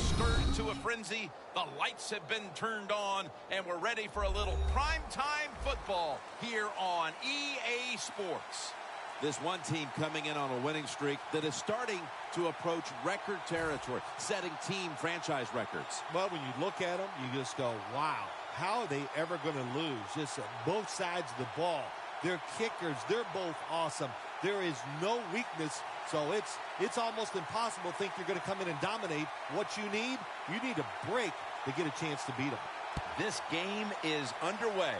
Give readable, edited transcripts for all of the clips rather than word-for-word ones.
stirred to a frenzy. The lights have been turned on, and we're ready for a little primetime football here on EA Sports. This one team coming in on a winning streak that is starting to approach record territory, setting team franchise records. Well, when you look at them, you just go, wow, how are they ever going to lose? Just both sides of the ball. They're kickers. They're both awesome. There is no weakness, so it's almost impossible to think you're going to come in and dominate. What you need a break to get a chance to beat them. This game is underway.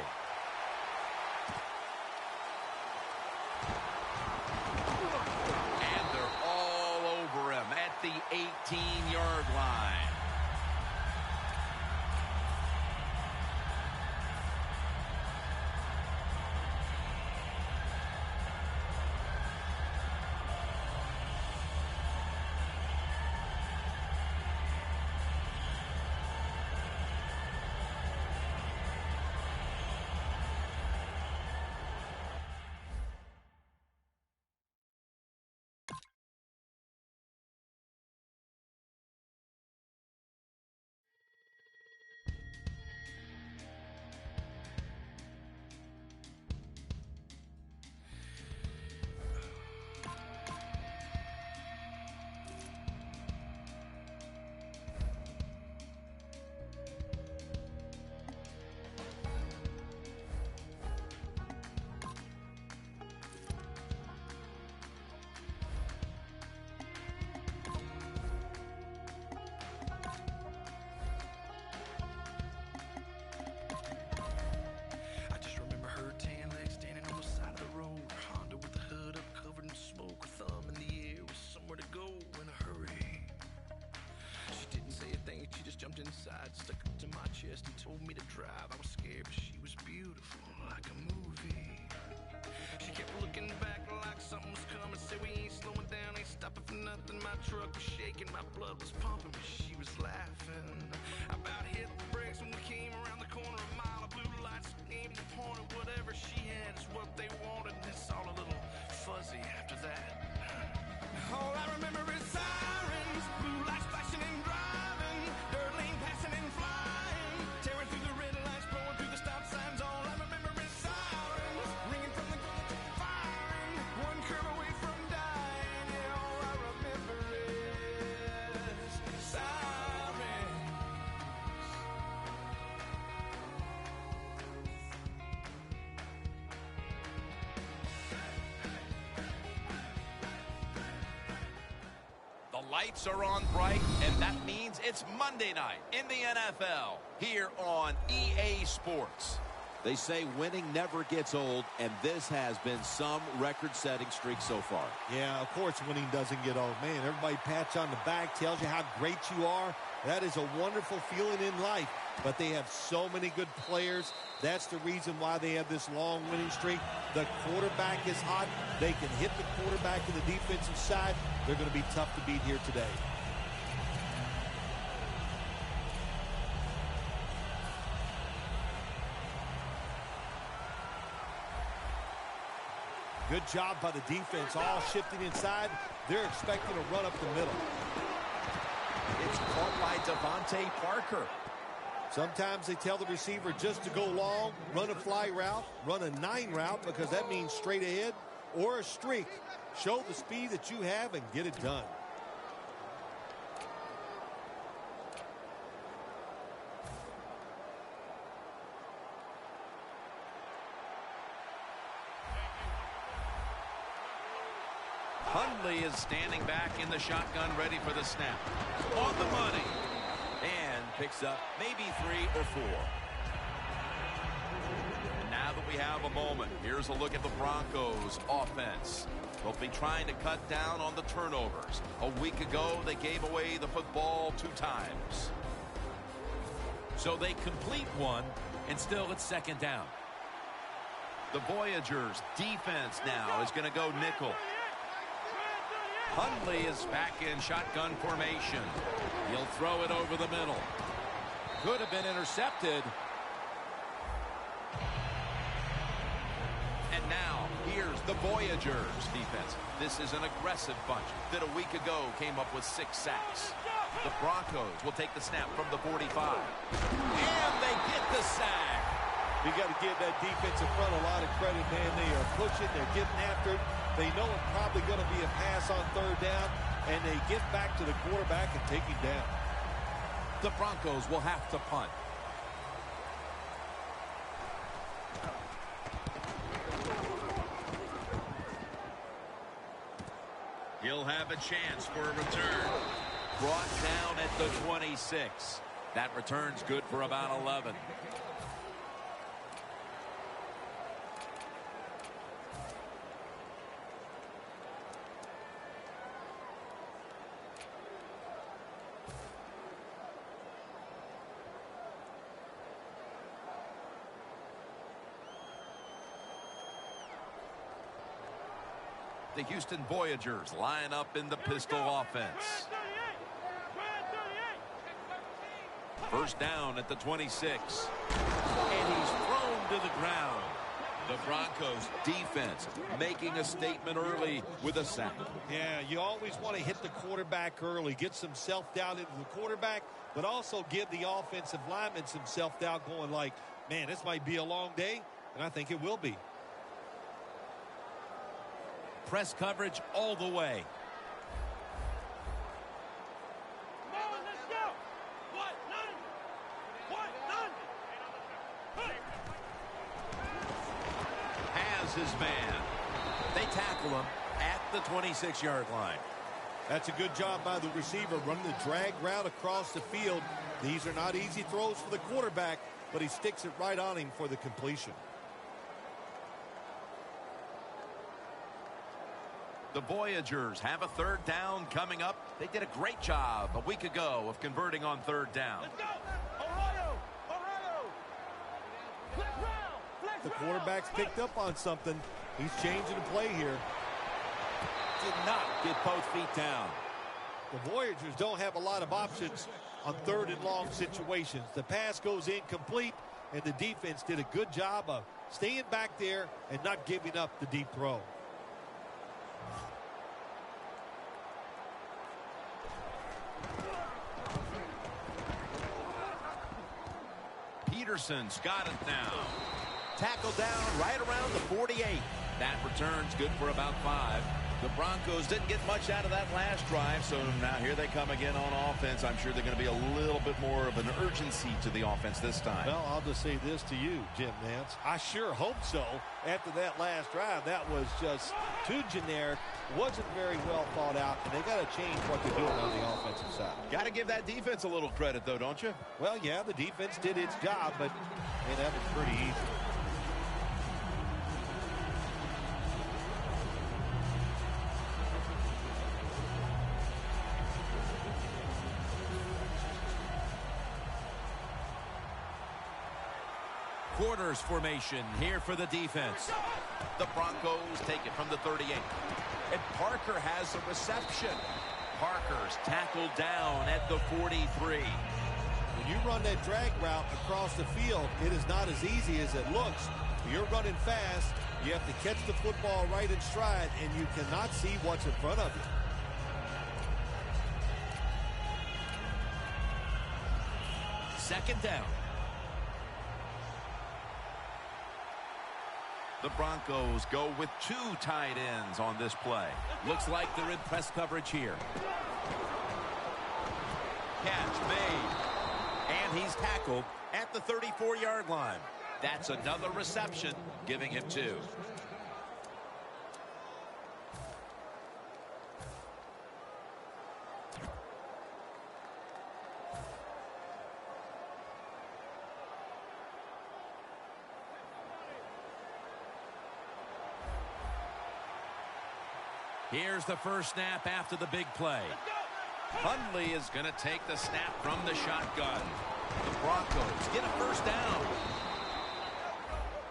And they're all over him at the 18-yard line. Inside, stuck up to my chest and told me to drive. I was scared, but she was beautiful, like a movie. She kept looking back like something was coming. Said we ain't slowing down, ain't stopping for nothing. My truck was shaking, my blood was pumping, but she was laughing. I about hit the brakes when we came around the corner. A mile of blue lights aimed and pointed. Whatever she had is what they wanted. It's all a little fuzzy after that. All I remember is sirens, blue lights flashing and driving, dirt lane passing and flying, tearing through the red lights, blowing through the stop signs. All I remember is sirens, ringing from the firing, one curve away from dying. Yeah, all I remember is sirens. The lights are on bright, and that means it's Monday night in the NFL here on EA Sports. They say winning never gets old, and this has been some record-setting streak so far. Yeah, of course winning doesn't get old. Man, everybody pats you on the back, tells you how great you are. That is a wonderful feeling in life. But they have so many good players. That's the reason why they have this long winning streak. The quarterback is hot. They can hit the quarterback in the defensive side. They're going to be tough to beat here today. Good job by the defense, all shifting inside. They're expecting a run up the middle. It's caught by Devontae Parker. Sometimes they tell the receiver just to go long, run a fly route, run a 9 route, because that means straight ahead or a streak. Show the speed that you have and get it done. Hundley is standing back in the shotgun, ready for the snap. On the money. And picks up maybe 3 or 4. And now that we have a moment, here's a look at the Broncos offense. They'll be trying to cut down on the turnovers. A week ago, they gave away the football 2 times. So they complete one, and still it's second down. The Voyagers defense now is going to go nickel. Hundley is back in shotgun formation. He'll throw it over the middle. Could have been intercepted. And now, here Here's the Voyagers defense. This is an aggressive bunch that a week ago came up with 6 sacks. The Broncos will take the snap from the 45. And they get the sack. You got to give that defensive front a lot of credit, man. They are pushing. They're getting after it. They know it's probably going to be a pass on 3rd down, and they get back to the quarterback and take him down. The Broncos will have to punt. He'll have a chance for a return. Brought down at the 26. That return's good for about 11. The Houston Voyagers line up in the pistol offense. First down at the 26. And he's thrown to the ground. The Broncos defense making a statement early with a sack. Yeah, you always want to hit the quarterback early, get some self-doubt into the quarterback, but also give the offensive lineman some self-doubt going like, man, this might be a long day, and I think it will be. Press coverage all the way. Has his man. They tackle him at the 26-yard line. That's a good job by the receiver, running the drag route across the field. These are not easy throws for the quarterback, but he sticks it right on him for the completion. The Voyagers have a 3rd down coming up. They did a great job a week ago of converting on 3rd down. Let's go! Ohio! The quarterback's picked up on something. He's changing the play here. Did not get both feet down. The Voyagers don't have a lot of options on 3rd and long situations. The pass goes incomplete, and the defense did a good job of staying back there and not giving up the deep throw. Peterson's got it now. Tackled down right around the 48. That return's good for about 5. The Broncos didn't get much out of that last drive, so now here they come again on offense. I'm sure they're going to be a little bit more of an urgency to the offense this time. Well, I'll just say this to you, Jim Nance. I sure hope so. After that last drive, that was just too generic, wasn't very well thought out, and they got to change what they're doing on the offensive side. Got to give that defense a little credit, though, don't you? Well, yeah, the defense did its job, but man, that was pretty easy. Quarters formation here for the defense. The Broncos take it from the 38. And Parker has a reception. Parker's tackled down at the 43. When you run that drag route across the field, it is not as easy as it looks. You're running fast. You have to catch the football right in stride, and you cannot see what's in front of you. Second down. The Broncos go with 2 tight ends on this play. Looks like they're in press coverage here. Catch made. And he's tackled at the 34-yard line. That's another reception, giving him 2. Here's the first snap after the big play. Hundley is going to take the snap from the shotgun. The Broncos get a first down.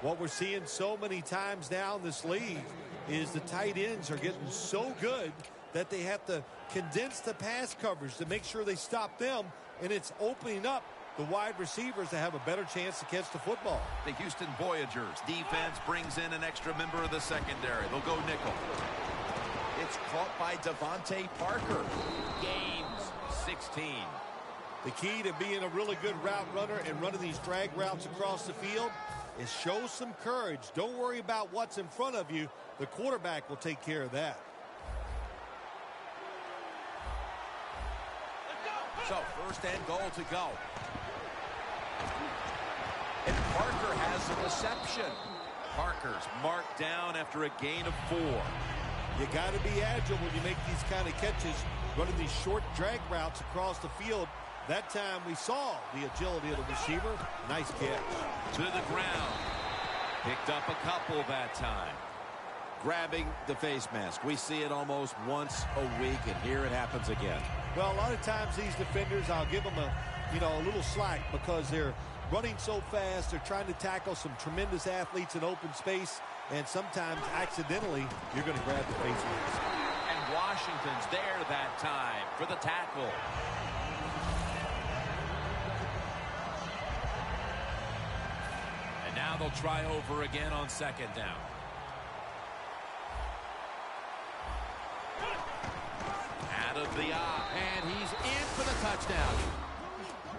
What we're seeing so many times now in this league is the tight ends are getting so good that they have to condense the pass coverage to make sure they stop them, and it's opening up the wide receivers to have a better chance to catch the football. The Houston Voyagers defense brings in an extra member of the secondary. They'll go nickel. It's caught by Devontae Parker. Gains 16. The key to being a really good route runner and running these drag routes across the field is show some courage. Don't worry about what's in front of you. The quarterback will take care of that. So first and goal to go. And Parker has a reception. Parker's marked down after a gain of 4. You got to be agile when you make these kind of catches, running these short drag routes across the field. That time we saw the agility of the receiver. Nice catch. To the ground. Picked up a couple that time. Grabbing the face mask. We see it almost once a week, and here it happens again. Well, a lot of times these defenders, I'll give them a little slack because they're running so fast. They're trying to tackle some tremendous athletes in open space, and sometimes accidentally you're going to grab the face mask. And Washington's there that time for the tackle. And now they'll try over again on second down. Out of the eye, and he's in for the touchdown.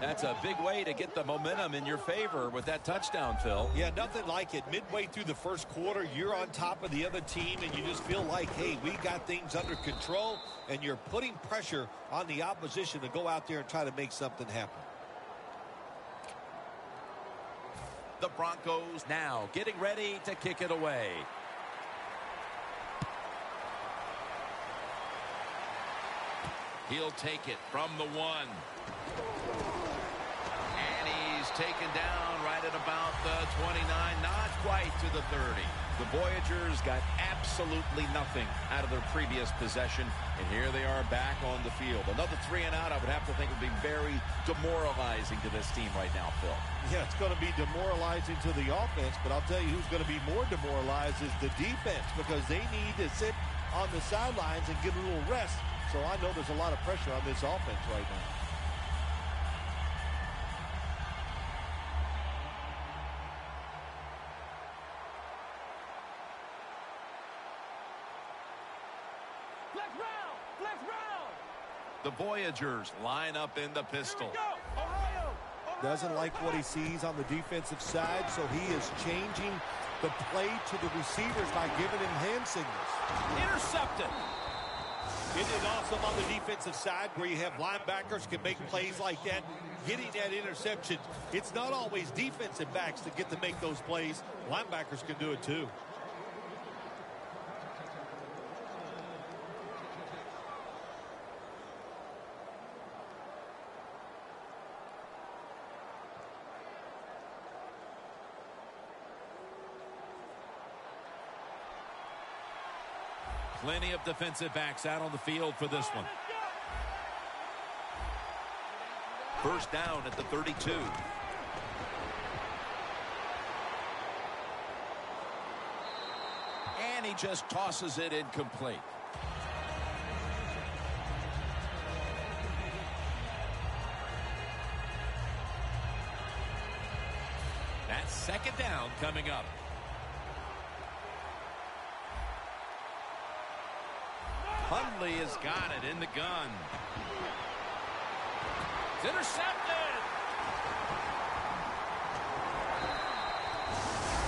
That's a big way to get the momentum in your favor with that touchdown, Phil. Yeah, nothing like it. Midway through the first quarter, you're on top of the other team, and you just feel like, hey, we got things under control, and you're putting pressure on the opposition to go out there and try to make something happen. The Broncos now getting ready to kick it away. He'll take it from the 1. And he's taken down right at about the 29, not quite to the 30. The Voyagers got absolutely nothing out of their previous possession, and here they are back on the field. Another 3 and out, I would have to think, would be very demoralizing to this team right now, Phil. Yeah, it's going to be demoralizing to the offense, but I'll tell you who's going to be more demoralized is the defense, because they need to sit on the sidelines and get a little rest. So I know there's a lot of pressure on this offense right now. Flex round. The Voyagers line up in the pistol. Ohio. Doesn't like what he sees on the defensive side, so he is changing the play to the receivers by giving him hand signals. Intercepted. It is awesome on the defensive side where you have linebackers can make plays like that. Getting that interception, it's not always defensive backs that get to make those plays. Linebackers can do it too. Plenty of defensive backs out on the field for this one. First down at the 32. And he just tosses it incomplete. That's second down coming up. Hundley has got it in the gun. It's intercepted.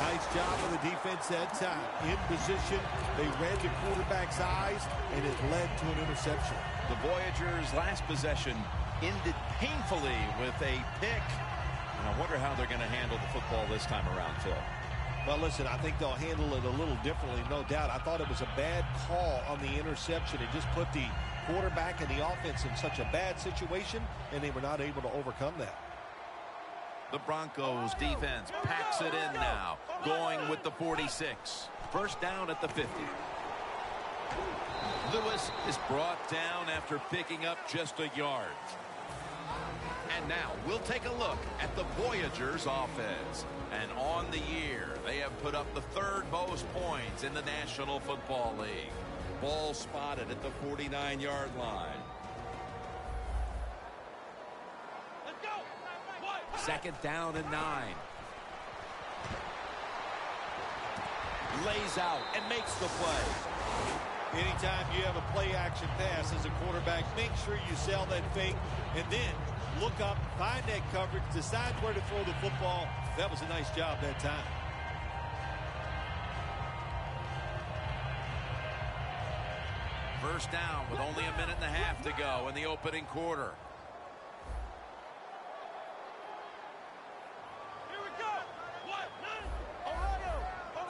Nice job of the defense that time. In position, they read the quarterback's eyes, and it led to an interception. The Voyagers' last possession ended painfully with a pick. And I wonder how they're going to handle the football this time around, Phil. Well, listen, I think they'll handle it a little differently, no doubt. I thought it was a bad call on the interception. It just put the quarterback and the offense in such a bad situation, and they were not able to overcome that. The Broncos defense packs it in now, going with the 46. First down at the 50. Lewis is brought down after picking up just a yard. And now we'll take a look at the Voyagers offense. And on the year, they have put up the 3rd most points in the National Football League. Ball spotted at the 49-yard line. Let's go. 2nd down and 9. Lays out and makes the play. Anytime you have a play-action pass as a quarterback, make sure you sell that fake and then look up, find that coverage, decide where to throw the football. That was a nice job that time. First down with only a minute and a half to go in the opening quarter.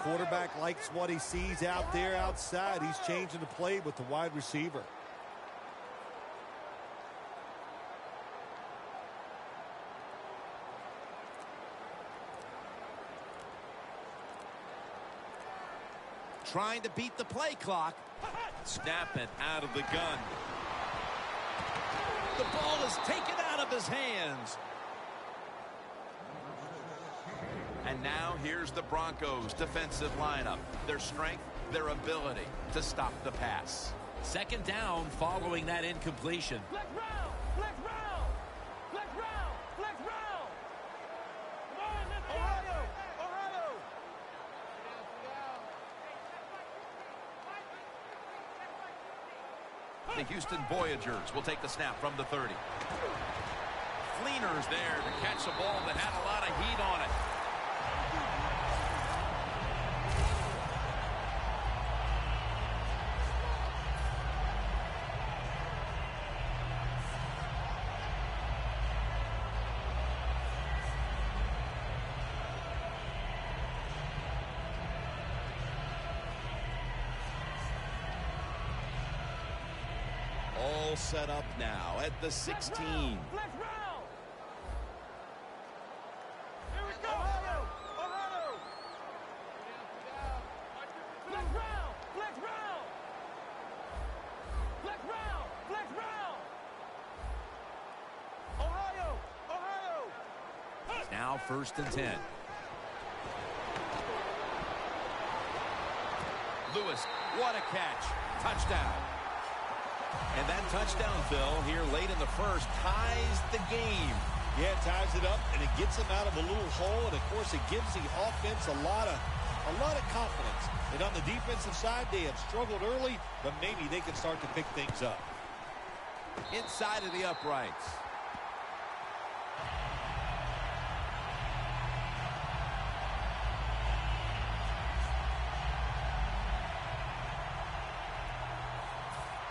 Quarterback likes what he sees out there outside. He's changing the play with the wide receiver. Trying to beat the play clock. Snap it out of the gun. The ball is taken out of his hands. And now here's the Broncos defensive lineup. Their strength, their ability to stop the pass. 2nd down following that incompletion. Flex round! Flex round! Flex round! Flex round! Come on, let's go! Ohio! Ohio! The Houston Voyagers will take the snap from the 30. Fleener's there to catch a ball that had a lot of heat on it. All set up now at the 16. Flex round! Here we go! Ohio! Ohio! Flex round! Flex round! Flex round! Flex round! Ohio! Ohio! Now 1st and 10. Lewis, what a catch. Touchdown. And that touchdown, Phil, here late in the first ties the game. Yeah, it ties it up, and it gets him out of a little hole, and of course it gives the offense a lot of confidence. And on the defensive side, they have struggled early, but maybe they can start to pick things up. Inside of the uprights.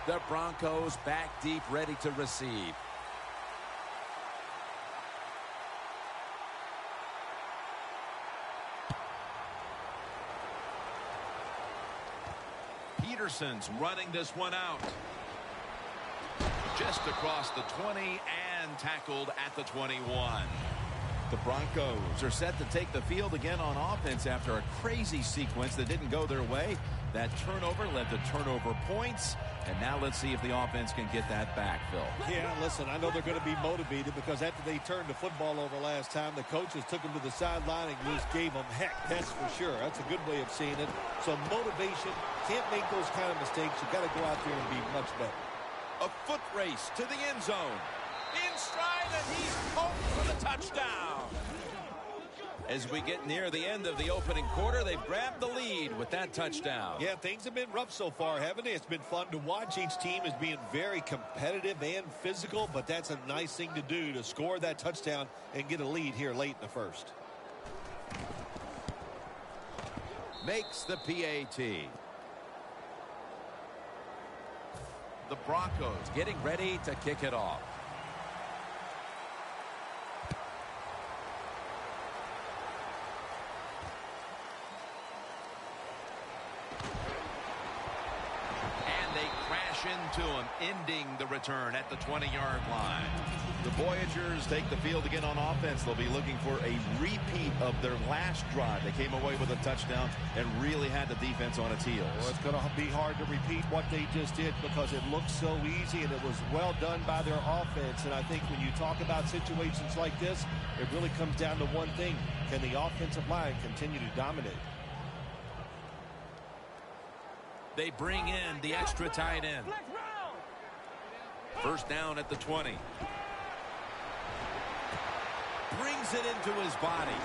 The Broncos back deep, ready to receive. Peterson's running this one out. Just across the 20 and tackled at the 21. The Broncos are set to take the field again on offense after a crazy sequence that didn't go their way. That turnover led to turnover points. And now let's see if the offense can get that back, Phil. Yeah, listen, I know they're going to be motivated because after they turned the football over last time, the coaches took them to the sideline and just gave them heck. That's for sure. That's a good way of seeing it. So motivation, can't make those kind of mistakes. You got to go out there and be much better. A foot race to the end zone. In stride, and he's home for the touchdown. As we get near the end of the opening quarter, they've grabbed the lead with that touchdown. Yeah, things have been rough so far, haven't they? It's been fun to watch. Each team is being very competitive and physical, but that's a nice thing to do, to score that touchdown and get a lead here late in the first. Makes the PAT. The Broncos Getting ready to kick it off. into him, ending the return at the 20-yard line. The Voyagers take the field again on offense. They'll be looking for a repeat of their last drive. They came away with a touchdown and really had the defense on its heels. Well, it's going to be hard to repeat what they just did because it looked so easy and it was well done by their offense. And I think when you talk about situations like this, it really comes down to one thing. Can the offensive line continue to dominate? They bring in the extra tight end. First down at the 20. brings it into his body.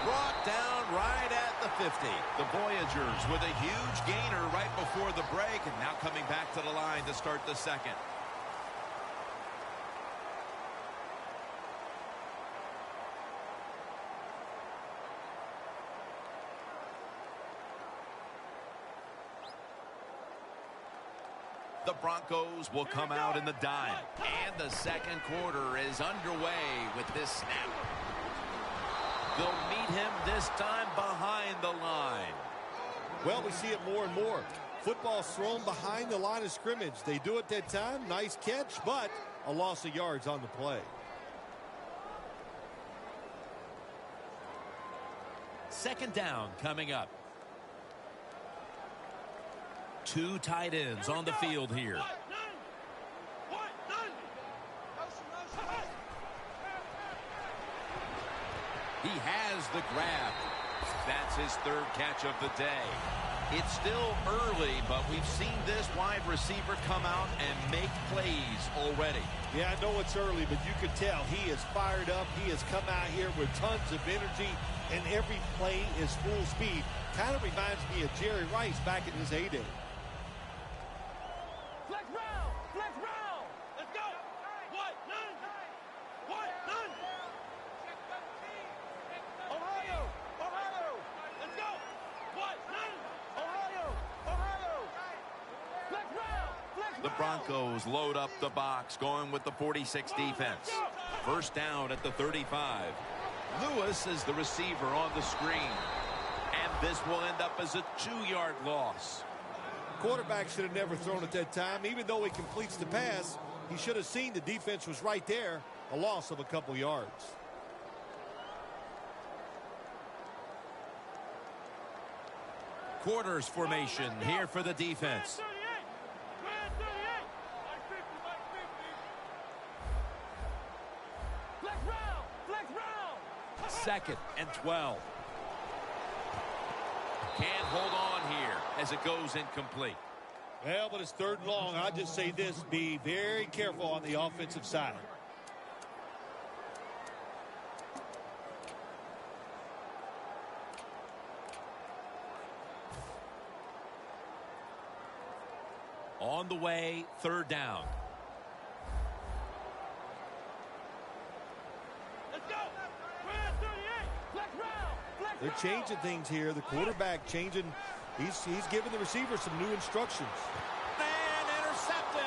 Brought down right at the 50. The Voyagers with a huge gainer right before the break, and now coming back to the line to start the second. The Broncos will come out in the dime. And the second quarter is underway with this snap. They'll meet him this time behind the line. Well, we see it more and more. Football's thrown behind the line of scrimmage. They do it that time. Nice catch, but a loss of yards on the play. Second down coming up. Two tight ends on the field here. He has the grab. That's his third catch of the day. It's still early, but we've seen this wide receiver come out and make plays already. Yeah, I know it's early, but you can tell he is fired up. He has come out here with tons of energy, and every play is full speed. Kind of reminds me of Jerry Rice back in his heyday. Flex round! Flex round! Let's go! What? None! What? None! Ohio! Ohio! Let's go! What? None! Ohio! Ohio! Flex round! Flex round! The Broncos load up the box, going with the 46 defense. First down at the 35. Lewis is the receiver on the screen. And this will end up as a 2-yard loss. Quarterback should have never thrown at that time. Even though he completes the pass, he should have seen the defense was right there. A loss of a couple yards. Quarters formation here for the defense. Flex round! Flex round! Second and 12. Can't hold on here as it goes incomplete. Well, but it's third and long. I'll just say this, be very careful on the offensive side. On the way, third down. Let's go! We're at 38! Flex round! Flex They're round! changing things here. The quarterback changing. He's giving the receiver some new instructions. And intercepted.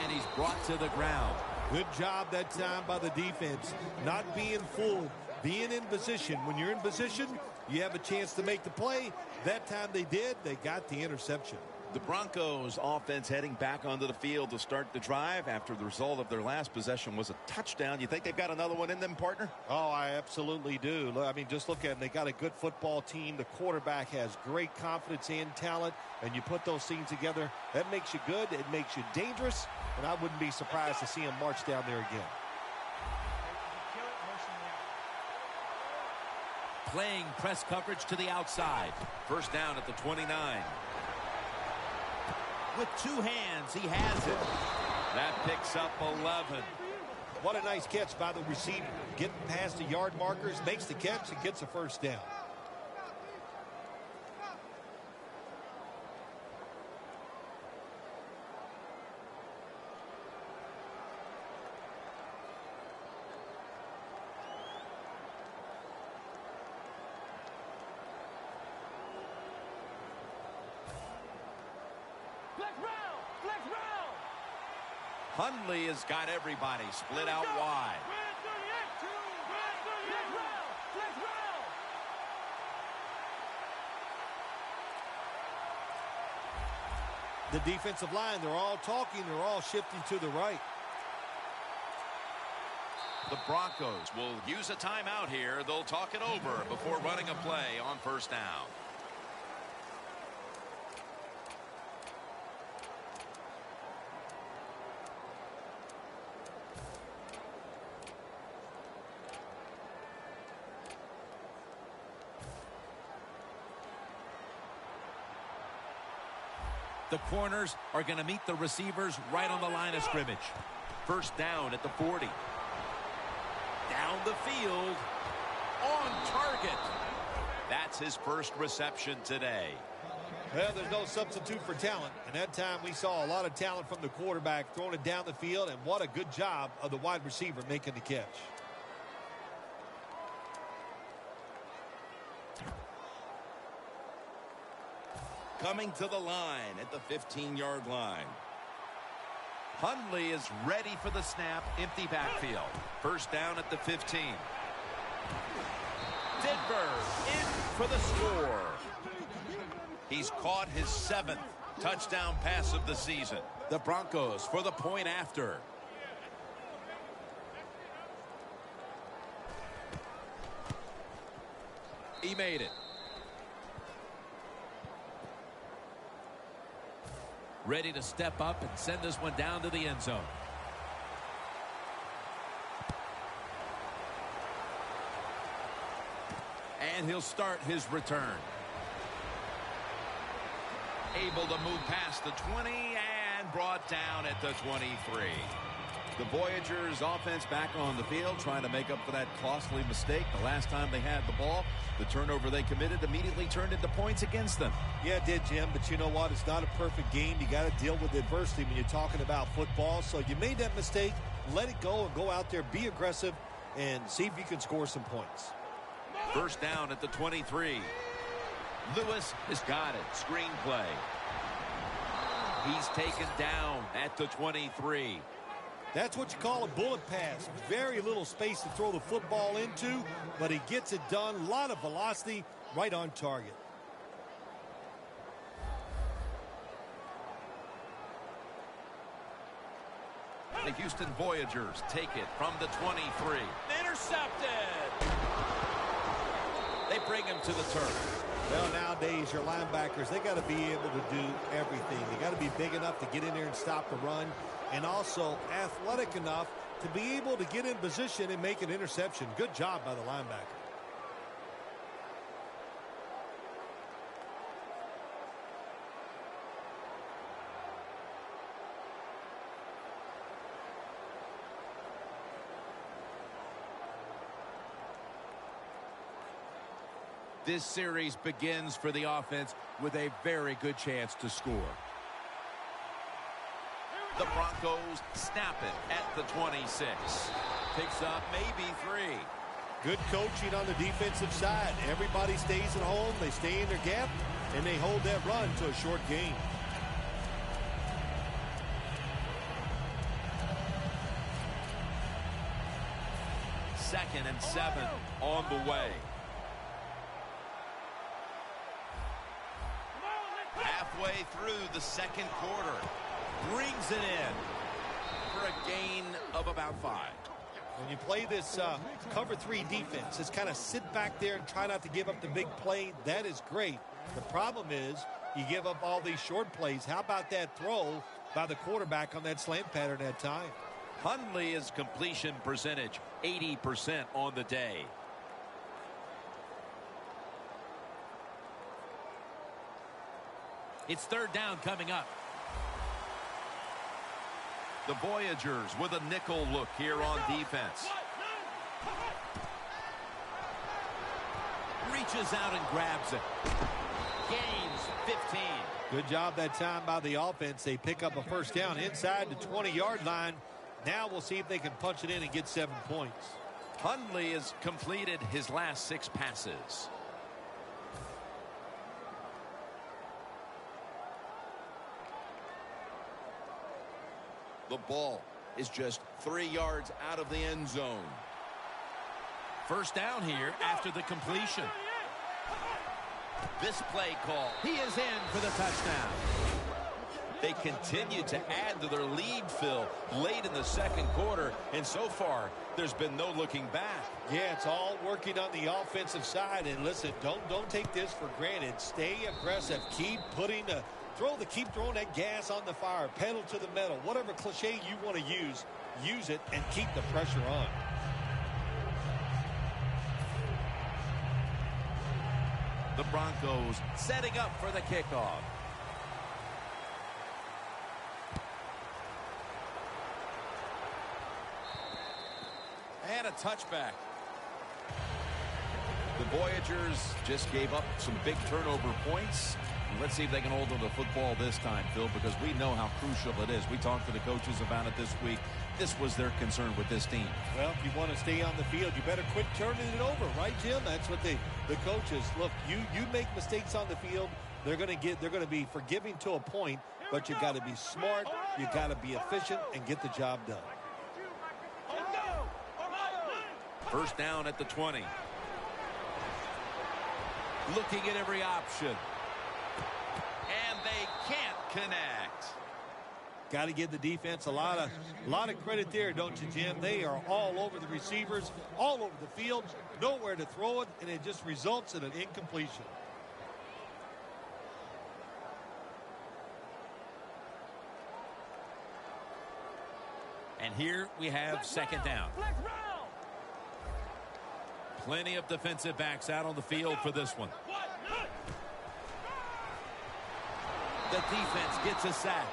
And he's brought to the ground. Good job that time by the defense. Not being fooled, being in position. When you're in position, you have a chance to make the play. That time they did. They got the interception. The Broncos offense heading back onto the field to start the drive after the result of their last possession was a touchdown. You think they've got another one in them, partner? Oh, I absolutely do. I mean, just look at them. They got a good football team. The quarterback has great confidence and talent, and you put those things together, that makes you good. It makes you dangerous, and I wouldn't be surprised to see him march down there again. Playing press coverage to the outside. First down at the 29. With two hands, he has it. That picks up 11. What a nice catch by the receiver. Getting past the yard markers, makes the catch, and gets a first down. Flex round! Flex round! Hundley has got everybody split out wide. We're at 38! We're at 38! Flex round! Flex round! The defensive line, they're all talking, they're all shifting to the right. The Broncos will use a timeout here. They'll talk it over before running a play on first down. The corners are going to meet the receivers right on the line of scrimmage. First down at the 40. the field. On target. That's his first reception today. Well, there's no substitute for talent. And that time we saw a lot of talent from the quarterback throwing it down the field. And what a good job of the wide receiver making the catch. Coming to the line at the 15-yard line. Hundley is ready for the snap. Empty backfield. First down at the 15. Denver in for the score. He's caught his 7th touchdown pass of the season. The Broncos for the point after. He made it. Ready to step up and send this one down to the end zone. And he'll start his return. Able to move past the 20 and brought down at the 23. The Voyagers offense back on the field trying to make up for that costly mistake. The last time they had the ball, the turnover they committed immediately turned into points against them. Yeah, it did, Jim, but you know what? It's not a perfect game. You got to deal with adversity when you're talking about football. So you made that mistake, let it go and go out there, be aggressive, and see if you can score some points. First down at the 23. Lewis has got it. Screen play. He's taken down at the 23. That's what you call a bullet pass. Very little space to throw the football into, but he gets it done. A lot of velocity, right on target. The Houston Voyagers take it from the 23. Intercepted! They bring him to the turf. Well, nowadays, your linebackers, they got to be able to do everything. They got to be big enough to get in there and stop the run, and also athletic enough to be able to get in position and make an interception. Good job by the linebacker. This series begins for the offense with a very good chance to score. The Broncos snap it at the 26. Picks up maybe 3. Good coaching on the defensive side. Everybody stays at home. They stay in their gap, and they hold that run to a short gain. Second and 7 on the way. Halfway through the second quarter. Brings it in for a gain of about 5. When you play this cover 3 defense, just kind of sit back there and try not to give up the big play. That is great. The problem is you give up all these short plays. How about that throw by the quarterback on that slant pattern that time? Hundley's completion percentage, 80% on the day. It's third down coming up. The Voyagers with a nickel look here on defense. Reaches out and grabs it. Gains 15. Good job that time by the offense. They pick up a first down inside the 20-yard line. Now we'll see if they can punch it in and get 7 points. Hundley has completed his last 6 passes. The ball is just 3 yards out of the end zone. First down here after the completion. This play call. He is in for the touchdown. They continue to add to their lead, Phil, late in the second quarter, and so far there's been no looking back. Yeah, it's all working on the offensive side. And listen, don't take this for granted. Stay aggressive. Keep throwing that gas on the fire. Pedal to the metal. Whatever cliche you want to use it and keep the pressure on. The Broncos setting up for the kickoff. And a touchback. The Voyagers just gave up some big turnover points. Let's see if they can hold on to the football this time, Phil, because we know how crucial it is. We talked to the coaches about it this week. This was their concern with this team. Well, if you want to stay on the field, you better quit turning it over, right, Jim? That's what the coaches look. You make mistakes on the field, they're going to be forgiving to a point, but you got to be smart, you got to be efficient, and get the job done. First down at the 20. Looking at every option. And they can't connect. Got to give the defense a lot of credit there, don't you, Jim? They are all over the receivers, all over the field, nowhere to throw it, and it just results in an incompletion. And here we have second down. Plenty of defensive backs out on the field for this one. The defense gets a sack.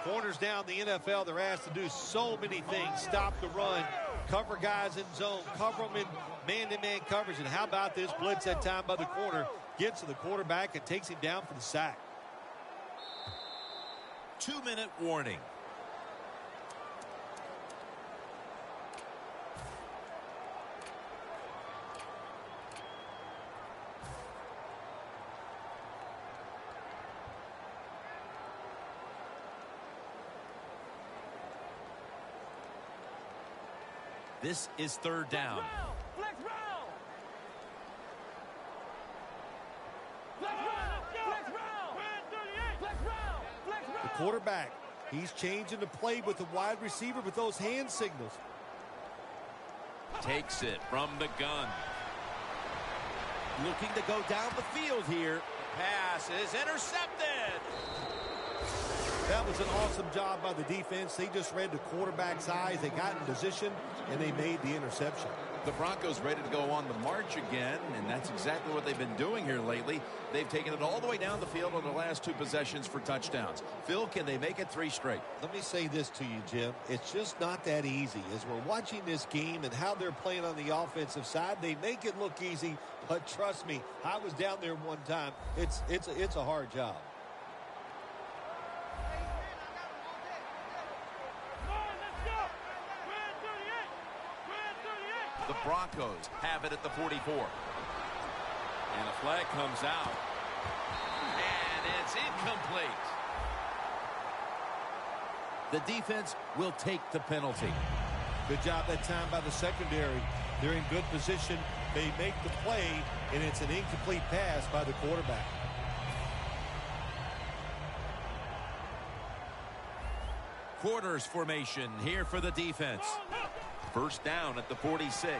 Corners down the NFL, they're asked to do so many things. Stop the run, cover guys in zone, cover them in man-to-man coverage. And how about this blitz that time by the corner? Gets to the quarterback and takes him down for the sack. 2-minute warning. This is third down. The quarterback, he's changing the play with the wide receiver with those hand signals. Takes it from the gun. Looking to go down the field here. The pass is intercepted. That was an awesome job by the defense. They just read the quarterback's eyes. They got in position, and they made the interception. The Broncos ready to go on the march again, and that's exactly what they've been doing here lately. They've taken it all the way down the field on the last 2 possessions for touchdowns. Phil, can they make it 3 straight? Let me say this to you, Jim. It's just not that easy. As we're watching this game and how they're playing on the offensive side, they make it look easy, but trust me, I was down there one time. It's a hard job. The Broncos have it at the 44. And a flag comes out. And it's incomplete. The defense will take the penalty. Good job that time by the secondary. They're in good position. They make the play, and it's an incomplete pass by the quarterback. Quarters formation here for the defense. First down at the 46.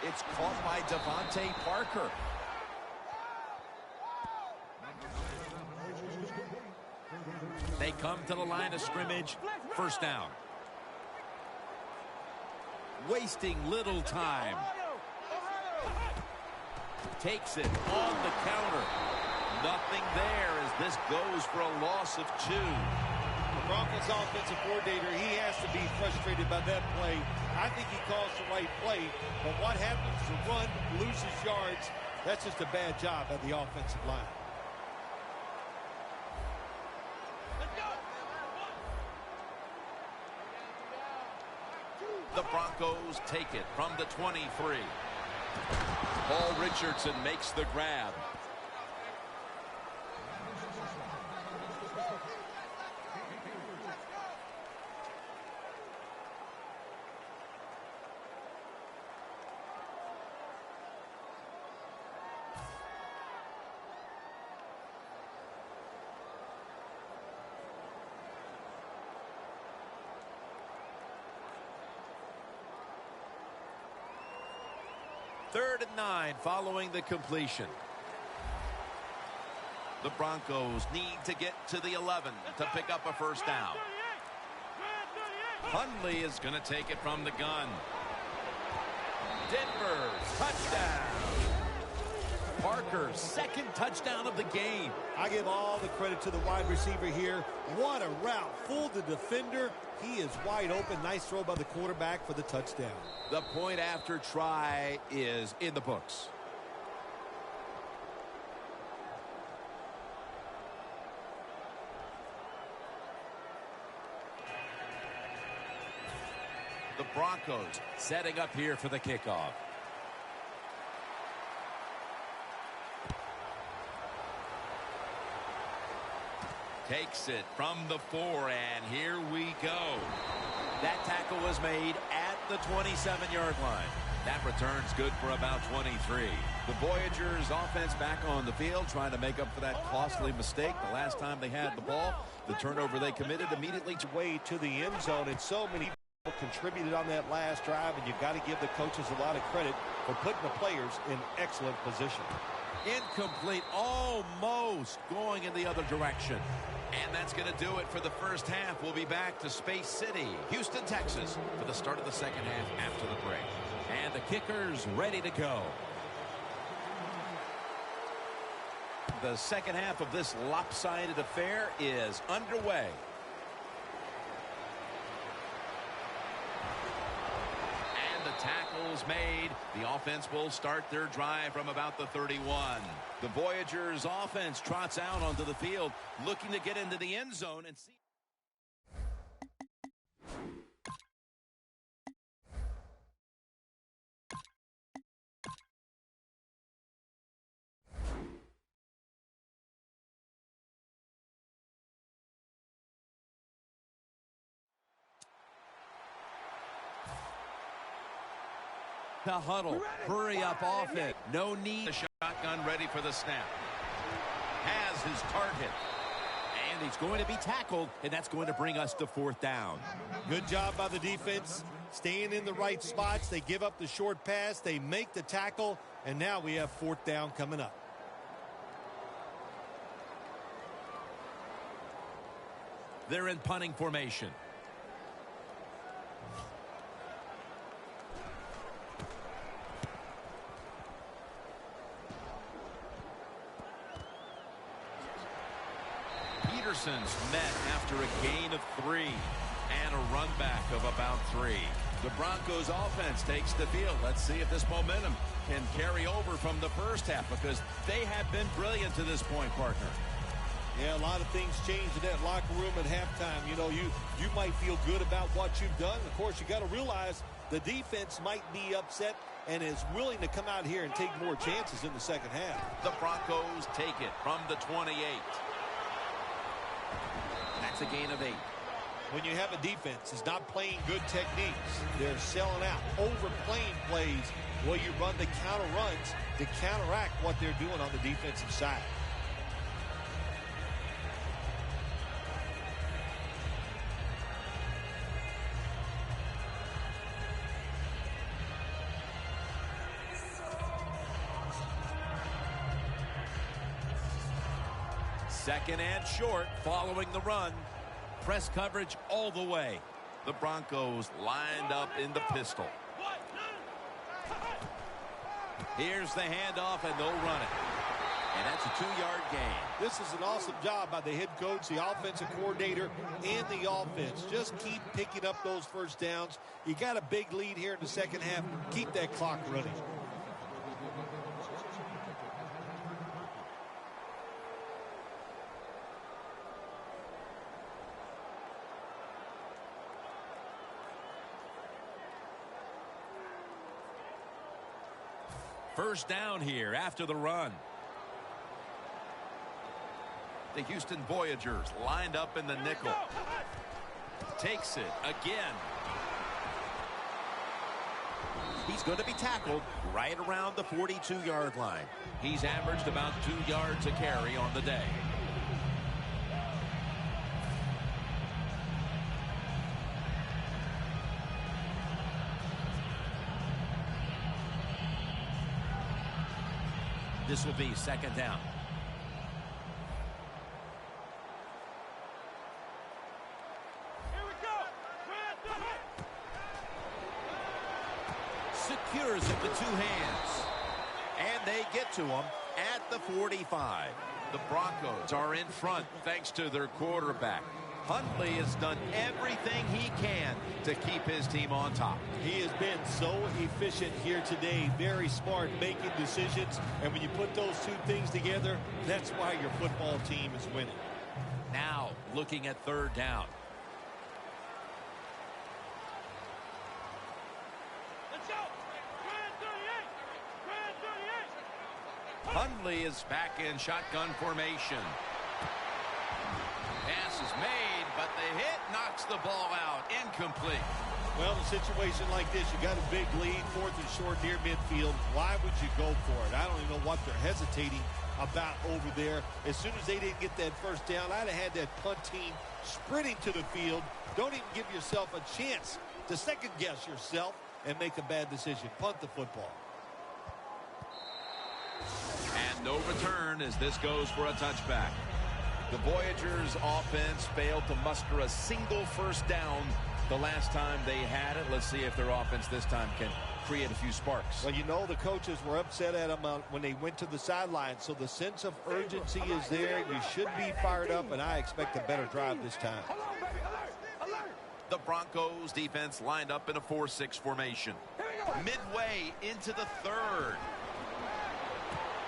It's caught by Devontae Parker. They come to the line of scrimmage. First down. Wasting little time. Takes it on the counter. Nothing there as this goes for a loss of 2. The Broncos offensive coordinator, he has to be frustrated by that play. I think he calls the right play, but what happens to run, loses yards, that's just a bad job by the offensive line. The Broncos take it from the 23. Paul Richardson makes the grab. Third and 9 following the completion. The Broncos need to get to the 11 to pick up a first down. Hundley is going to take it from the gun. Denver, touchdown. Parker, second touchdown of the game. I give all the credit to the wide receiver here. What a route. Fooled the defender. He is wide open. Nice throw by the quarterback for the touchdown. The point after try is in the books. The Broncos setting up here for the kickoff. Takes it from the 4, and here we go. That tackle was made at the 27-yard line. That return's good for about 23. The Voyagers offense back on the field trying to make up for that costly mistake the last time they had the ball. The turnover they committed immediately way to the end zone, and so many people contributed on that last drive, and you've got to give the coaches a lot of credit for putting the players in excellent position. Incomplete, almost going in the other direction. And that's going to do it for the first half. We'll be back to Space City, Houston, Texas, for the start of the second half after the break. And the kicker's ready to go. The second half of this lopsided affair is underway. And the tackle's made. The offense will start their drive from about the 31. The Voyagers offense trots out onto the field, looking to get into the end zone and see. The huddle, hurry up offense. No need. The shotgun ready for the snap. Has his target. And he's going to be tackled, and that's going to bring us to fourth down. Good job by the defense, staying in the right spots. They give up the short pass. They make the tackle, and now we have fourth down coming up. They're in punting formation. Peterson's met after a gain of 3 and a run back of about 3. The Broncos offense takes the field. Let's see if this momentum can carry over from the first half, because they have been brilliant to this point, partner. Yeah, a lot of things changed in that locker room at halftime. You know, you might feel good about what you've done. Of course, you got to realize the defense might be upset and is willing to come out here and take more chances in the second half. The Broncos take it from the 28. That's a gain of 8. When you have a defense that's not playing good techniques, they're selling out, overplaying plays, well, you run the counter runs to counteract what they're doing on the defensive side. Second and short following the run. Press coverage all the way. The Broncos lined up in the pistol. Here's the handoff, and they'll run it. And that's a 2-yard gain. This is an awesome job by the head coach, the offensive coordinator, and the offense. Just keep picking up those first downs. You got a big lead here in the second half. Keep that clock running. First down here after the run. The Houston Voyagers lined up in the nickel. Takes it again. He's going to be tackled right around the 42-yard line. He's averaged about 2 yards a carry on the day. This will be second down. Here we go. Secures it with 2 hands. And they get to him at the 45. The Broncos are in front thanks to their quarterback. Hundley has done everything he can to keep his team on top. He has been so efficient here today. Very smart making decisions. And when you put those two things together, that's why your football team is winning. Now looking at third down. Let's go. Grand 38. Hundley is back in shotgun formation. Pass is made, but the hit knocks the ball out. Incomplete. Well, in a situation like this, you got a big lead, 4th and short near midfield. Why would you go for it? I don't even know what they're hesitating about over there. As soon as they didn't get that first down, I'd have had that punt team sprinting to the field. Don't even give yourself a chance to second guess yourself and make a bad decision. Punt the football. And no return as this goes for a touchback. The Voyagers offense failed to muster a single first down the last time they had it. Let's see if their offense this time can create a few sparks. Well, you know the coaches were upset at them when they went to the sideline, so the sense of urgency is there. You should be fired up, and I expect a better drive this time. The Broncos defense lined up in a 4-6 formation. Midway into the third.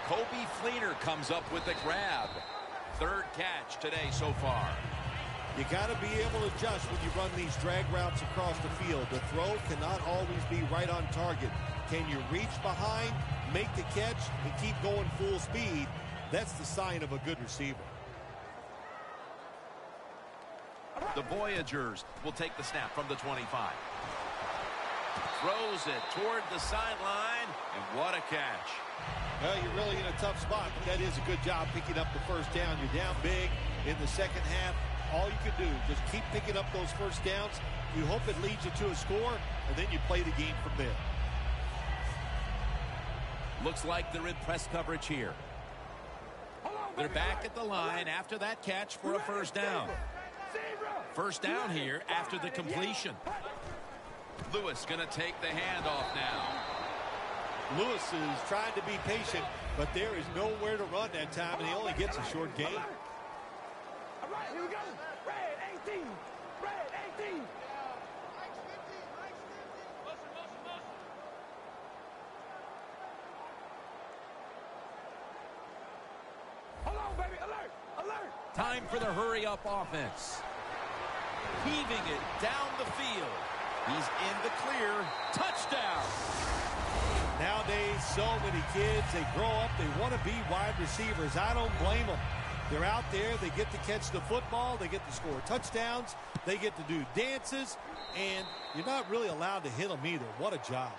Kobe Fleener comes up with the grab. Third catch today so far. You got to be able to adjust when you run these drag routes across the field. The throw cannot always be right on target. Can you reach behind, make the catch, and keep going full speed? That's the sign of a good receiver. The Voyagers will take the snap from the 25. Throws it toward the sideline, and what a catch. Well, you're really in a tough spot, but that is a good job picking up the first down. You're down big in the second half. All you can do, just keep picking up those first downs. You hope it leads you to a score, and then you play the game from there. Looks like they're in press coverage here. They're back at the line after that catch for a first down. First down here after the completion. Lewis going to take the handoff now. Lewis is trying to be patient, but there is nowhere to run that time, and he only gets a short gain. All right, here we go. Red 18. Red 18. Hold on, baby. Alert. Alert. Time for the hurry-up offense. Heaving it down the field. He's in the clear. Touchdown. Nowadays, so many kids, they grow up, they want to be wide receivers. I don't blame them. They're out there, they get to catch the football, they get to score touchdowns, they get to do dances, and you're not really allowed to hit them either. What a job.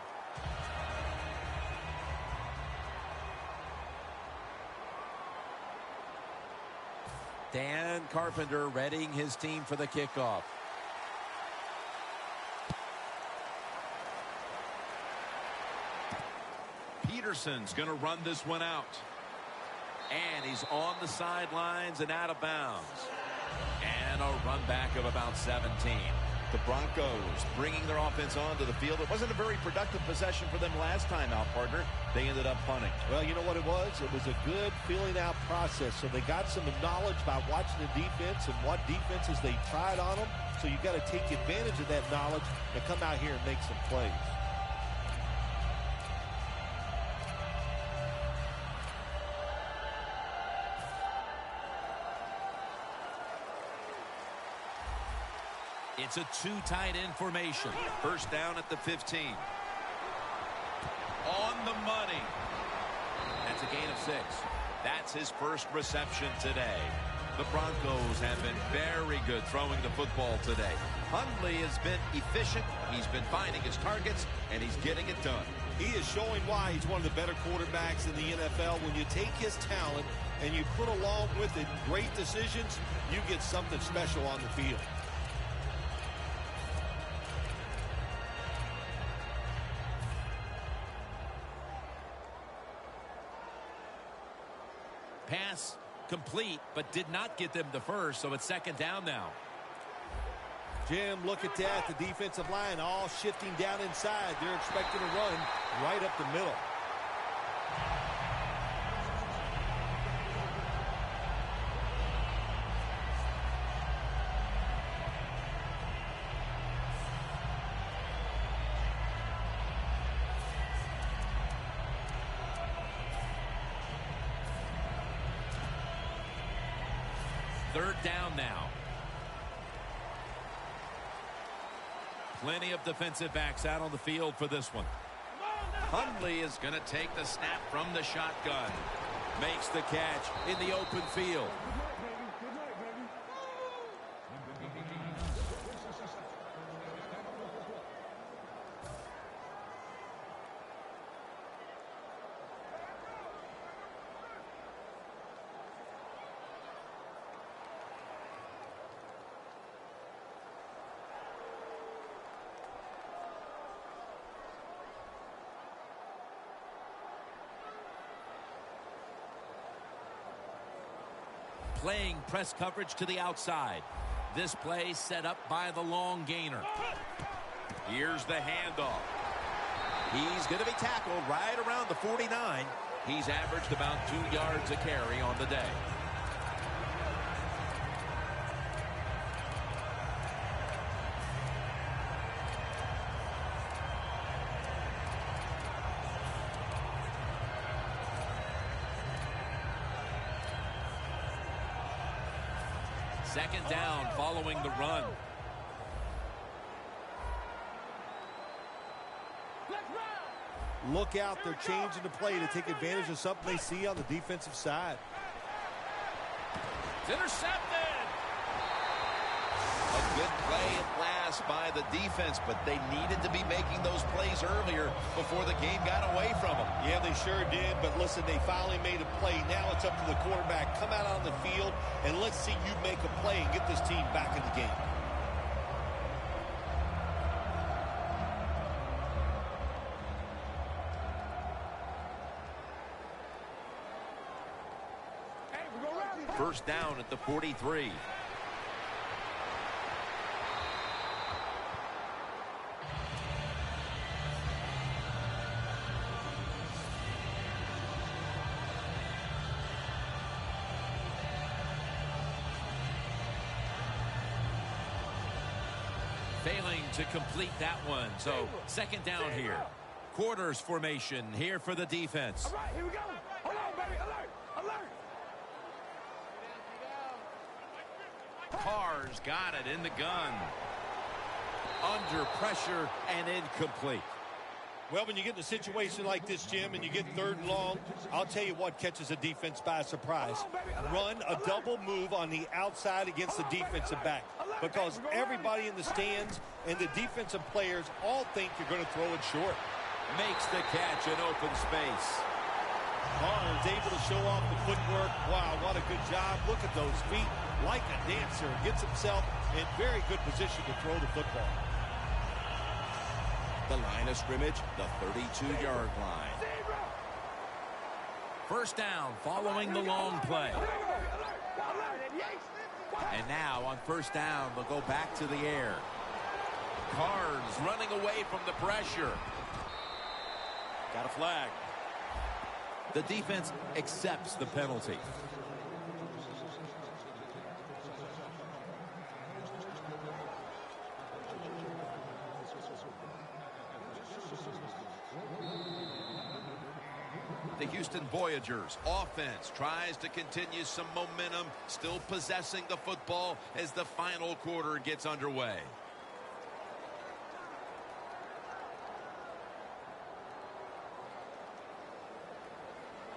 Dan Carpenter readying his team for the kickoff. Peterson's going to run this one out. And he's on the sidelines and out of bounds. And a run back of about 17. The Broncos bringing their offense onto the field. It wasn't a very productive possession for them last time out, partner. They ended up punting. Well, you know what it was? It was a good filling out process. So they got some knowledge by watching the defense and what defenses they tried on them. So you got to take advantage of that knowledge and come out here and make some plays. It's a two tight end formation. First down at the 15. On the money. That's a gain of 6. That's his first reception today. The Broncos have been very good throwing the football today. Hundley has been efficient. He's been finding his targets, and he's getting it done. He is showing why he's one of the better quarterbacks in the NFL. When you take his talent and you put along with it great decisions, you get something special on the field. Pass complete, but did not get them the first, so it's second down now. Jim, look at that. The defensive line all shifting down inside. They're expecting a run right up the middle. Third down now. Plenty of defensive backs out on the field for this one. Hundley is going to take the snap from the shotgun. Makes the catch in the open field. Playing press coverage to the outside. This play set up by the long gainer. Here's the handoff. He's going to be tackled right around the 49. He's averaged about 2 yards a carry on the day. Second down following the run. Look out, they're changing the play to take advantage of something they see on the defensive side. It's intercepted. A good play at last by the defense, but they needed to be making those plays earlier before the game got away from them. Yeah, they sure did, but listen, they finally made a play. Now it's up to the quarterback. Come out on the field, and let's see you make a play and get this team back in the game. First down at the 43. Failing to complete that one. So second down here. Quarters formation here for the defense. All right, here we go. Hold on, baby. Alert. Alert. Carr's got it in the gun. Under pressure and incomplete. Well, when you get in a situation like this, Jim, and you get third and long, I'll tell you what catches a defense by surprise. Run a double move on the outside against the defensive back, because everybody in the stands and the defensive players all think you're going to throw it short. Makes the catch in open space. Carr is able to show off the footwork. Wow, what a good job. Look at those feet. Like a dancer. Gets himself in very good position to throw the football. The line of scrimmage, the 32-yard line. First down following the long play. And now on first down, they'll go back to the air. Carr's running away from the pressure. Got a flag. The defense accepts the penalty. The Houston Voyagers offense tries to continue some momentum, still possessing the football as the final quarter gets underway.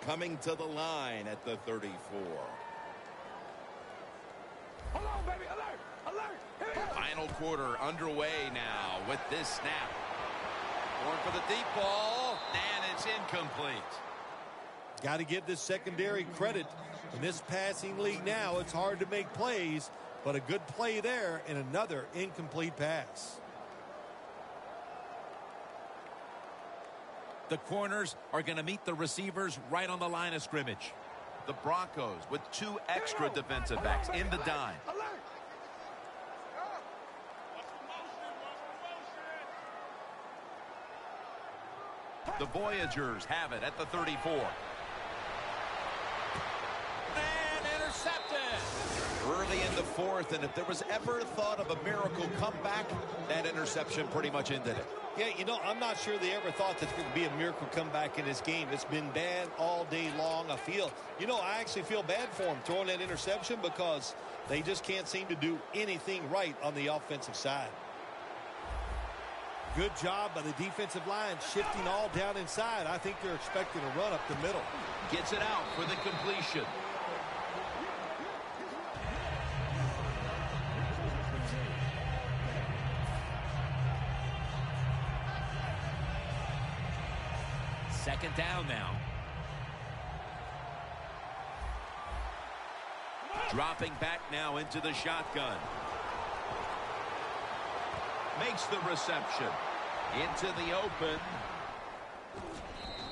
Coming to the line at the 34. Hold on, baby. Alert. Alert. Here we go. Final quarter underway now with this snap. Going for the deep ball, and it's incomplete. Got to give this secondary credit. In this passing league now, it's hard to make plays, but a good play there and another incomplete pass. The corners are going to meet the receivers right on the line of scrimmage. The Broncos with 2 extra defensive backs in the dime. The Voyagers have it at the 34. And intercepted. Early in the fourth, and if there was ever thought of a miracle comeback, that interception pretty much ended it. Yeah, you know, I'm not sure they ever thought there's going to be a miracle comeback in this game. It's been bad all day long. I actually feel bad for him throwing that interception, because They just can't seem to do anything right on the offensive side. Good job by the defensive line, shifting all down inside. I think they're expecting a run up the middle. Gets it out for the completion. Second down now. Dropping back now into the shotgun. Makes the reception. Into the open.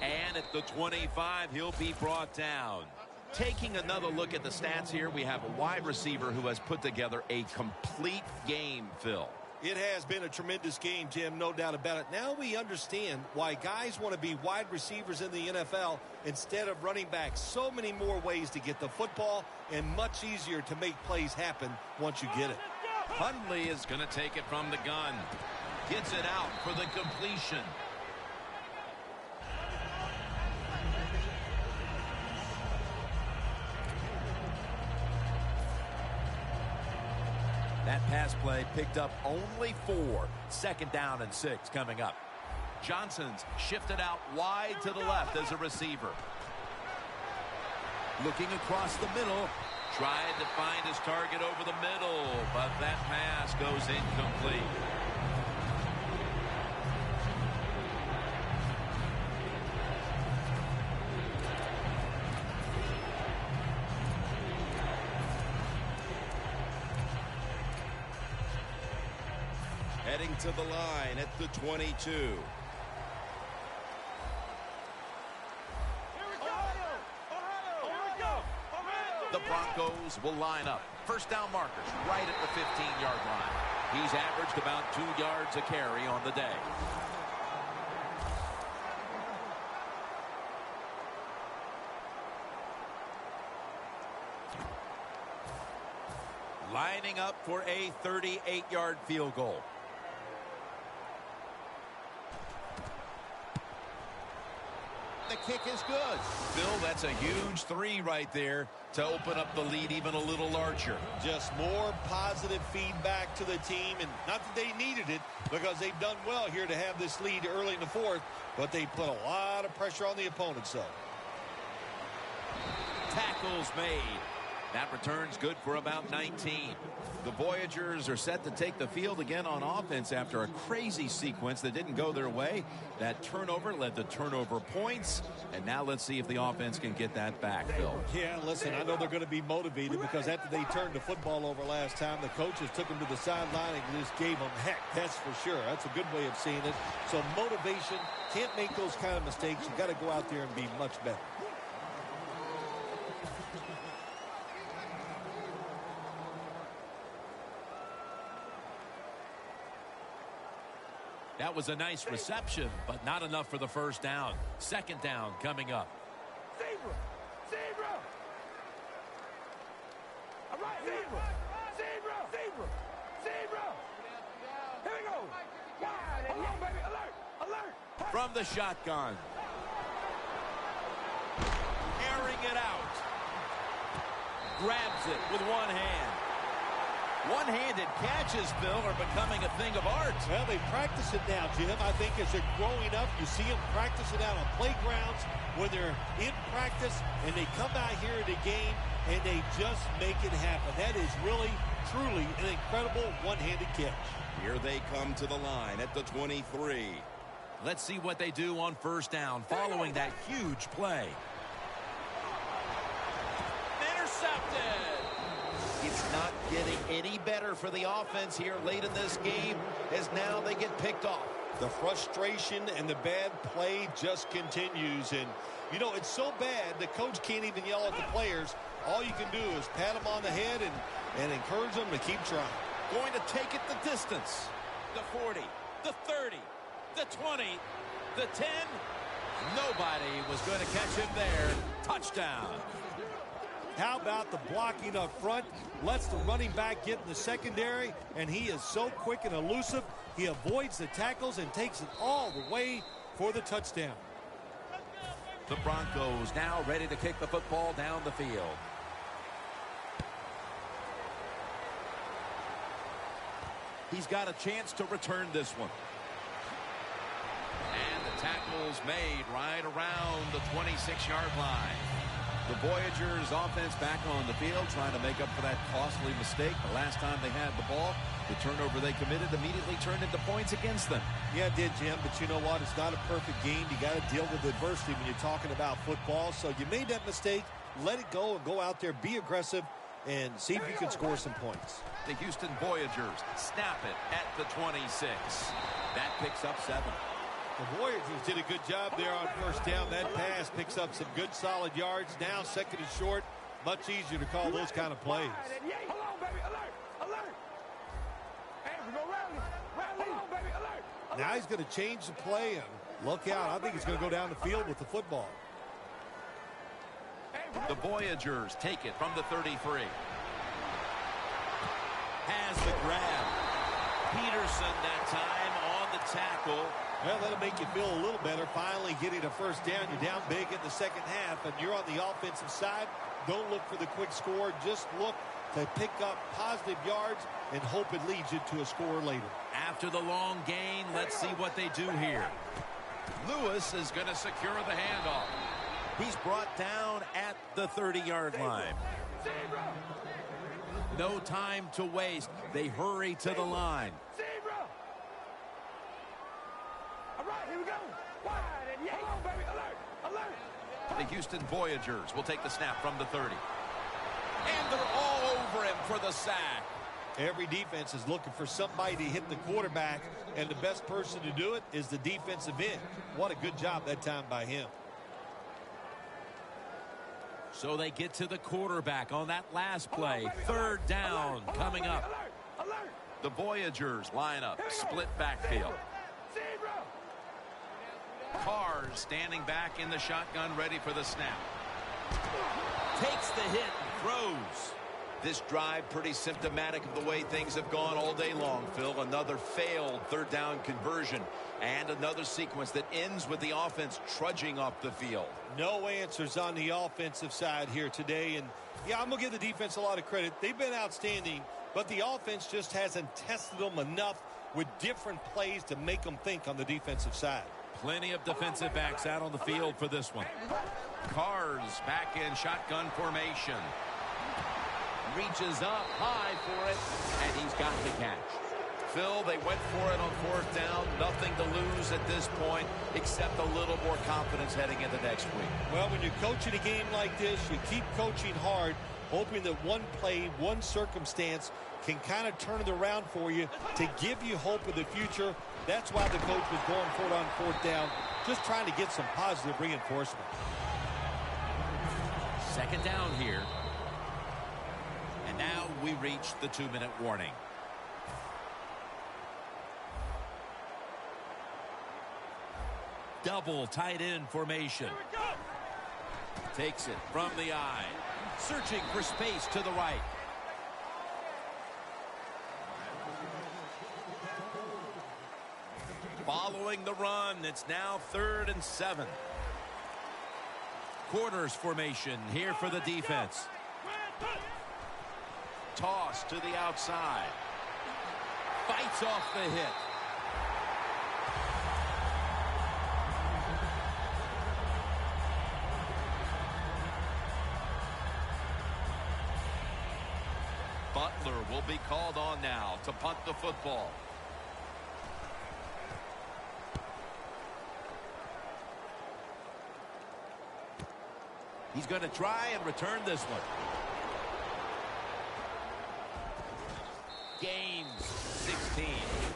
And at the 25, he'll be brought down. Taking another look at the stats here, we have a wide receiver who has put together a complete game, Phil. It has been a tremendous game, Jim, no doubt about it. Now we understand why guys want to be wide receivers in the NFL instead of running backs. So many more ways to get the football and much easier to make plays happen once you get it. Hundley is going to take it from the gun. Gets it out for the completion. That pass play picked up only 4. Second down and 6 coming up. Johnson's shifted out wide to the left as a receiver. Looking across the middle. Tried to find his target over the middle, but that pass goes incomplete. Heading to the line at the 22. The Broncos will line up. First down markers right at the 15-yard line. He's averaged about 2 yards a carry on the day. Lining up for a 38-yard field goal. The kick is good. Phil, that's a huge 3 right there to open up the lead even a little larger. Just more positive feedback to the team, and not that they needed it because they've done well here to have this lead early in the fourth, but they put a lot of pressure on the opponents, though. Tackles made. That return's good for about 19. The Voyagers are set to take the field again on offense after a crazy sequence that didn't go their way. That turnover led to turnover points. And now let's see if the offense can get that back, Phil. Yeah, listen, I know they're going to be motivated because after they turned the football over last time, the coaches took them to the sideline and just gave them heck. That's for sure. That's a good way of seeing it. So motivation, can't make those kind of mistakes. You've got to go out there and be much better. That was a nice reception, but not enough for the first down. Second down coming up. Zebra! Zebra! All right, zebra! Zebra! Zebra! Zebra! Here we go! Wide! Hold on, baby! Alert! Alert! From the shotgun. Airing it out. Grabs it with one hand. One-handed catches, Phil, are becoming a thing of art. Well, they practice it now, Jim. I think as they're growing up, you see them practice it out on playgrounds when they're in practice, and they come out here in the game, and they just make it happen. That is really, truly an incredible one-handed catch. Here they come to the line at the 23. Let's see what they do on first down following that huge play. Intercepted. It's not getting any better for the offense here late in this game as now they get picked off. The frustration and the bad play just continues. And, you know, it's so bad the coach can't even yell at the players. All you can do is pat them on the head and encourage them to keep trying. Going to take it the distance. The 40, the 30, the 20, the 10. Nobody was going to catch him there. Touchdown. How about the blocking up front? Lets the running back get in the secondary, and he is so quick and elusive. He avoids the tackles and takes it all the way for the touchdown. The Broncos now ready to kick the football down the field. He's got a chance to return this one. And the tackle's made right around the 26-yard line. The Voyagers offense back on the field trying to make up for that costly mistake. The last time they had the ball, the turnover they committed immediately turned into points against them. Yeah, it did, Jim, but you know what? It's not a perfect game. You got to deal with adversity when you're talking about football. So you made that mistake, let it go, and go out there, be aggressive, and see if you can score some points. The Houston Voyagers snap it at the 26. That picks up 7. The Voyagers did a good job there on first down. That pass picks up some good solid yards. Now second and short, much easier to call those kind of plays. Hold on, baby. Alert. Alert. Hey, we go rally. Hold on, baby. Alert. Now he's going to change the play, and look out. I think he's going to go down the field with the football. The Voyagers take it from the 33. Has the grab. Peterson that time on the tackle. Well, that'll make you feel a little better. Finally getting a first down. You're down big in the second half, and you're on the offensive side. Don't look for the quick score. Just look to pick up positive yards and hope it leads you to a score later. After the long gain, let's see what they do here. Lewis is going to secure the handoff. He's brought down at the 30-yard line. No time to waste. They hurry to the line. All right, here we go. Wide and hold on, baby. Alert. Alert. The Houston Voyagers will take the snap from the 30. And they're all over him for the sack. Every defense is looking for somebody to hit the quarterback, and the best person to do it is the defensive end. What a good job that time by him. So they get to the quarterback on that last play. Third down coming up. The Voyagers line up, split backfield. Carr standing back in the shotgun, ready for the snap. Takes the hit and throws. This drive pretty symptomatic of the way things have gone all day long, Phil. Another failed third down conversion and another sequence that ends with the offense trudging off the field. No answers on the offensive side here today. And, yeah, I'm going to give the defense a lot of credit. They've been outstanding, but the offense just hasn't tested them enough with different plays to make them think on the defensive side. Plenty of defensive backs out on the field for this one. Carr's back in shotgun formation. Reaches up high for it, and he's got the catch. Phil, they went for it on fourth down. Nothing to lose at this point except a little more confidence heading into next week. Well, when you're coaching a game like this, you keep coaching hard, hoping that one play, one circumstance can kind of turn it around for you to give you hope of the future. That's why the coach was going for it on fourth down, just trying to get some positive reinforcement. Second down here. And now we reach the 2-minute warning. Double tight end formation. Takes it from the eye. Searching for space to the right. Following the run, it's now 3rd and 7. Quarters formation here for the defense. Toss to the outside. Fights off the hit. Butler will be called on now to punt the football. He's going to try and return this one. Gains 16.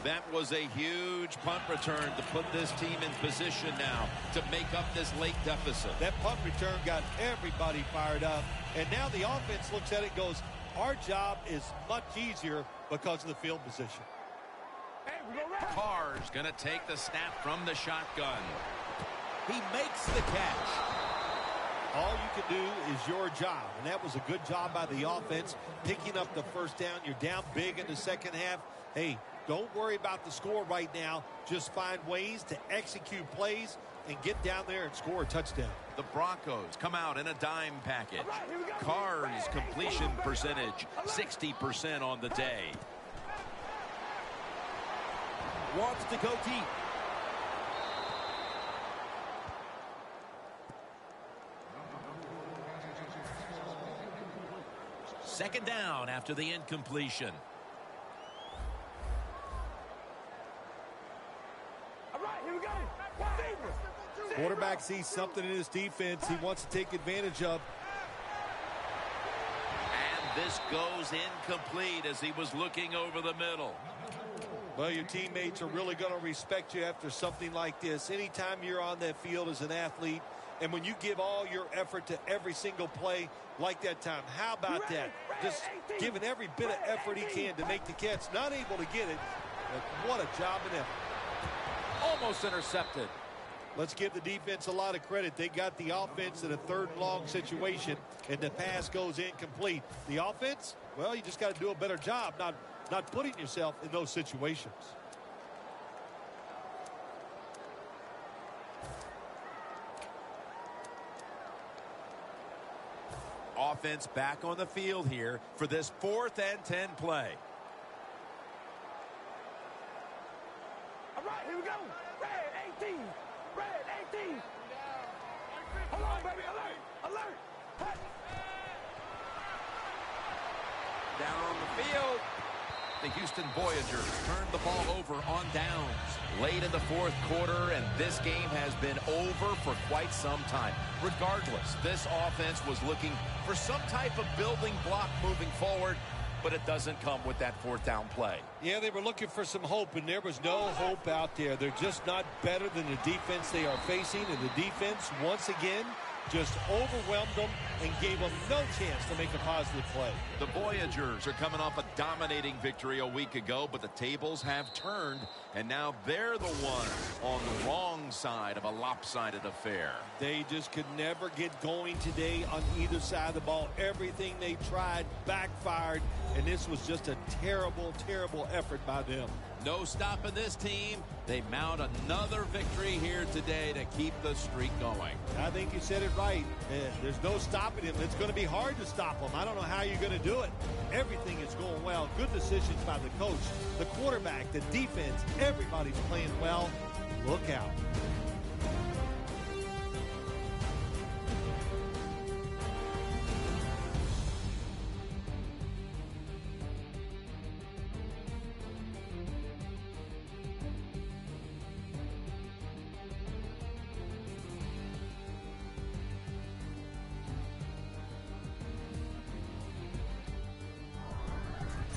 That was a huge punt return to put this team in position now to make up this late deficit. That punt return got everybody fired up, and now the offense looks at it and goes, our job is much easier because of the field position. Carr's going to take the snap from the shotgun. He makes the catch. All you can do is your job, and that was a good job by the offense, picking up the first down. You're down big in the second half. Hey, don't worry about the score right now. Just find ways to execute plays and get down there and score a touchdown. The Broncos come out in a dime package. Carr's completion percentage, 60% on the day. wants to go deep. Second down after the incompletion. All right, here we go. Quarterback sees something in his defense he wants to take advantage of. And this goes incomplete as he was looking over the middle. Well, your teammates are really going to respect you after something like this. Anytime you're on that field as an athlete, and when you give all your effort to every single play like that time, how about that? Just giving every bit of effort he can to make the catch. Not able to get it, but what a job and effort. Almost intercepted. Let's give the defense a lot of credit. They got the offense in a third and long situation, and the pass goes incomplete. The offense, well, you just got to do a better job not putting yourself in those situations. Offense back on the field here for this 4th and 10 play. All right, here we go. Red 18. Red 18. Hold on, baby. Alert. Alert. Hey. Down on the field. The Houston Voyagers turned the ball over on downs late in the 4th quarter, and this game has been over for quite some time. Regardless, this offense was looking for some type of building block moving forward, but it doesn't come with that 4th down play. Yeah, they were looking for some hope, and there was no hope out there. They're just not better than the defense they are facing, and the defense, once again, just overwhelmed them and gave them no chance to make a positive play. The Voyagers are coming off a dominating victory a week ago, but the tables have turned, and now they're the ones on the wrong side of a lopsided affair. They just could never get going today on either side of the ball. Everything they tried backfired, and this was just a terrible, terrible effort by them. No stopping this team. They mount another victory here today to keep the streak going. I think you said it right. There's no stopping him. It's going to be hard to stop him. I don't know how you're going to do it. Everything is going well. Good decisions by the coach, the quarterback, the defense. Everybody's playing well. Look out.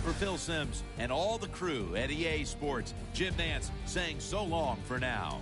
For Phil Simms and all the crew at EA Sports, Jim Nance saying so long for now.